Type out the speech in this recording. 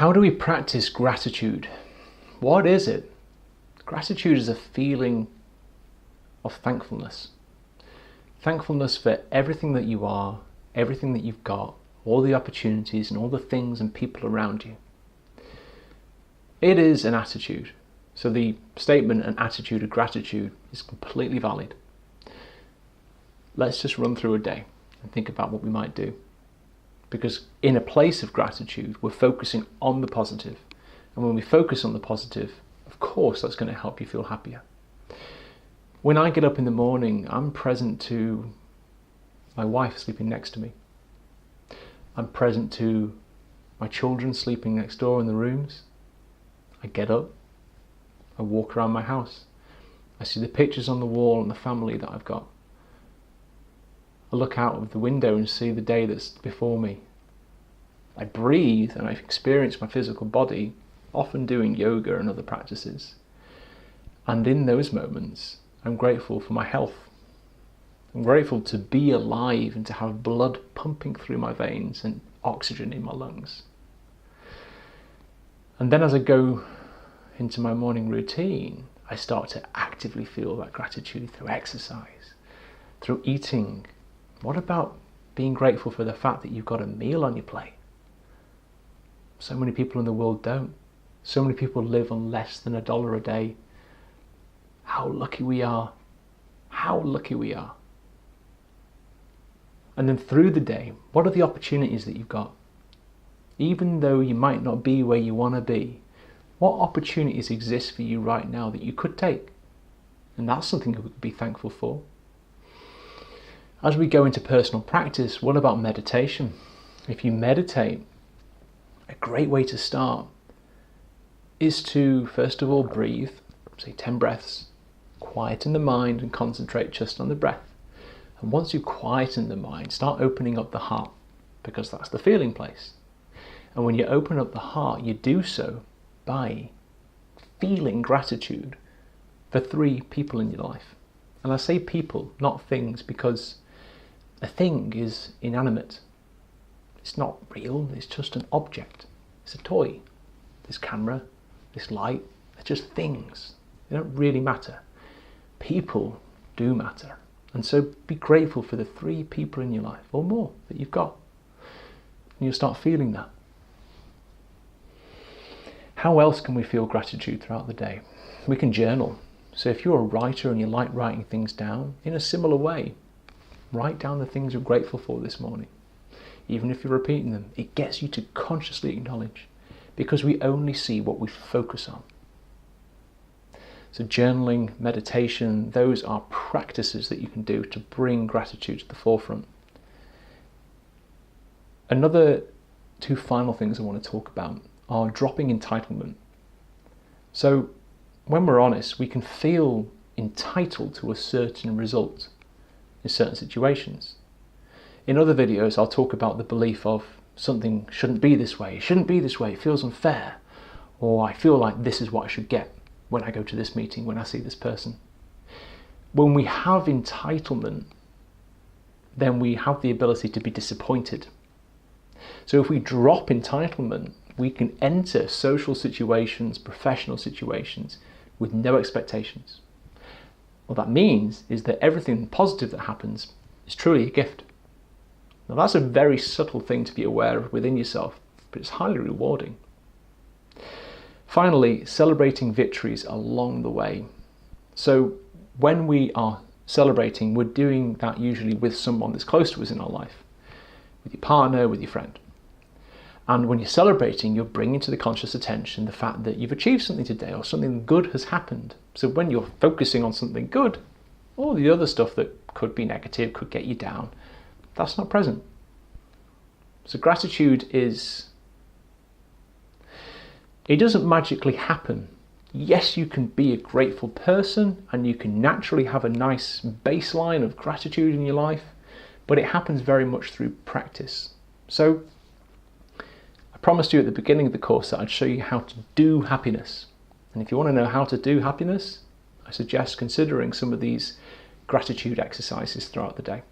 How do we practice gratitude? What is it? Gratitude is a feeling of thankfulness. Thankfulness for everything that you are, everything that you've got, all the opportunities and all the things and people around you. It is an attitude. So the statement, an attitude of gratitude, is completely valid. Let's just run through a day and think about what we might do. Because in a place of gratitude, we're focusing on the positive. And when we focus on the positive, of course, that's going to help you feel happier. When I get up in the morning, I'm present to my wife sleeping next to me. I'm present to my children sleeping next door in the rooms. I get up, I walk around my house. I see the pictures on the wall and the family that I've got. I look out of the window and see the day that's before me. I breathe and I experience my physical body, often doing yoga and other practices. And in those moments, I'm grateful for my health. I'm grateful to be alive and to have blood pumping through my veins and oxygen in my lungs. And then as I go into my morning routine, I start to actively feel that gratitude through exercise, through eating. What about being grateful for the fact that you've got a meal on your plate? So many people in the world don't. So many people live on less than $1 a day. How lucky we are. How lucky we are. And then through the day, what are the opportunities that you've got? Even though you might not be where you want to be, what opportunities exist for you right now that you could take? And that's something we could be thankful for. As we go into personal practice, what about meditation? If you meditate, a great way to start is to, first of all, breathe, say 10 breaths, quieten the mind and concentrate just on the breath. And once you quieten the mind, start opening up the heart, because that's the feeling place. And when you open up the heart, you do so by feeling gratitude for 3 people in your life. And I say people, not things, because a thing is inanimate. It's not real, it's just an object. It's a toy. This camera, this light, they're just things. They don't really matter. People do matter. And so be grateful for the 3 people in your life, or more, that you've got. And you'll start feeling that. How else can we feel gratitude throughout the day? We can journal. So if you're a writer and you like writing things down, in a similar way, write down the things you're grateful for this morning. Even if you're repeating them, it gets you to consciously acknowledge, because we only see what we focus on. So journaling, meditation, those are practices that you can do to bring gratitude to the forefront. Another 2 final things I want to talk about are dropping entitlement. So when we're honest, we can feel entitled to a certain result in certain situations. In other videos, I'll talk about the belief of something shouldn't be this way, it shouldn't be this way, it feels unfair, or I feel like this is what I should get when I go to this meeting, when I see this person. When we have entitlement, then we have the ability to be disappointed. So if we drop entitlement, we can enter social situations, professional situations with no expectations. What that means is that everything positive that happens is truly a gift. Now that's a very subtle thing to be aware of within yourself, but it's highly rewarding. Finally, celebrating victories along the way. So when we are celebrating, we're doing that usually with someone that's close to us in our life, with your partner, with your friend. And when you're celebrating, you're bringing to the conscious attention the fact that you've achieved something today or something good has happened. So when you're focusing on something good, all the other stuff that could be negative, could get you down, that's not present. So gratitude it doesn't magically happen. Yes, you can be a grateful person and you can naturally have a nice baseline of gratitude in your life, but it happens very much through practice. So I promised you at the beginning of the course that I'd show you how to do happiness. And if you want to know how to do happiness, I suggest considering some of these gratitude exercises throughout the day.